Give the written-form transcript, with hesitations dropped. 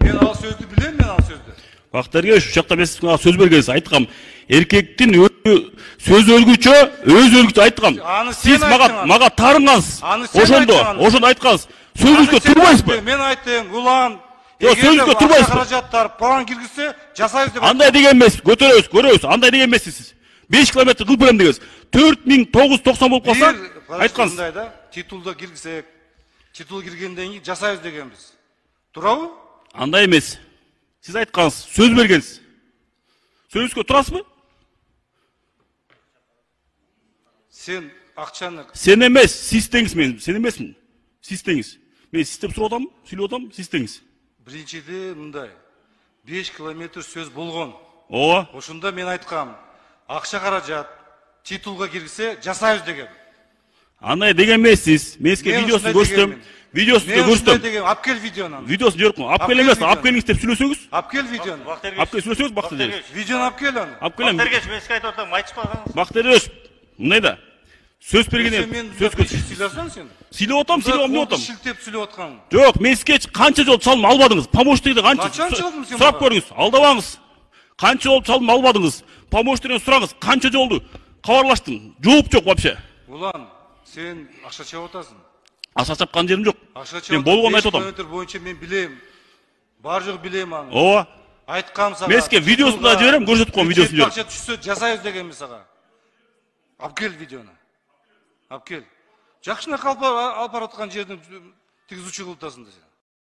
Мен ал сөздү билем, мен ал сөздү. Бактарга ушул жакта мен сизге сөз бергенсиз, айткам. Эркектин сөз өлгүчө айткам. Сиз мага тарыңгансыз. Ошондо айткансыз. Сөзүңүзгө турбайсызбы? Мен айттым, улан. Сөзүңүзгө турбайсызбы? Каражаттар план киргизсе, жасайбыз деп. Андай деген эмес, көрөбүз. Андай деген эмессиз сиз. 5 километр кылып берем дегенсиз. 4990 болуп калса, айткансыз. Мындай да, титулда киргизсек, титул киргенден кийин жасайбыз дегенбиз. Турабы? Андай эмес. Сиз айткансыз, сөз бергенсиз. Сөзүңүзгө турасызбы? Сен акчаны. Сен эмес, сиз теңиз мен. Сен эмесмин. Сиз теңиз. Мен сиз деп сурап атам, сүйлөп атам, сиз теңиз. Биринчиде мындай. 5 километр сөз болгон. Ооба. Ошондо мен айткам, акча каражат титулга киргизе жасайбыз деген. Андай деген эмессиз. Мен сизге видеосун көрсөтөм. Видеосун көрсөтөм. Алып кел видеону. Видеосун жөрөкмүн. Алып кел эмес, алып келиңиз деп сүйлөсөңүз. Алып кел видеону. Алып кел сүйлөсөңүз Бактыргеч. Видеону алып кел аны. Алып келем. Бактыргеч, мен сизге айтып атам, айтышпагансыз. Бактыргеч, мындай да. Сөз бергенде сөзгө сүйлөсөң сен. Сүйлөп атам, сүйлөп атам. Шилтеп сүйлөп аткан. Жок, мен сизге канча жол чалым албадыңыз? Помощникти канча? Сурап көрүңүз. Алдабаңыз. Канча жол чалым албадыңыз? Помощниктен сураңыз. Канча жолду кабарлаштым? Жооп жок вообще. Улан, сен акча чап атасың. Акча чапкан жерим жок. Мен болгону айтып атам. Километр боюнча мен билем. Бар жок билем аны. Ооба. Айткам сага. Мен сизге видеосун да жиберем, көрсөтүп коем видеосун жиберем. Акча түшсө жасайбыз дегенбиз сага. Алып кел видеону. Алып кел. Жакшына алып бараткан жерден тигизүүчү кылып атасың да сен.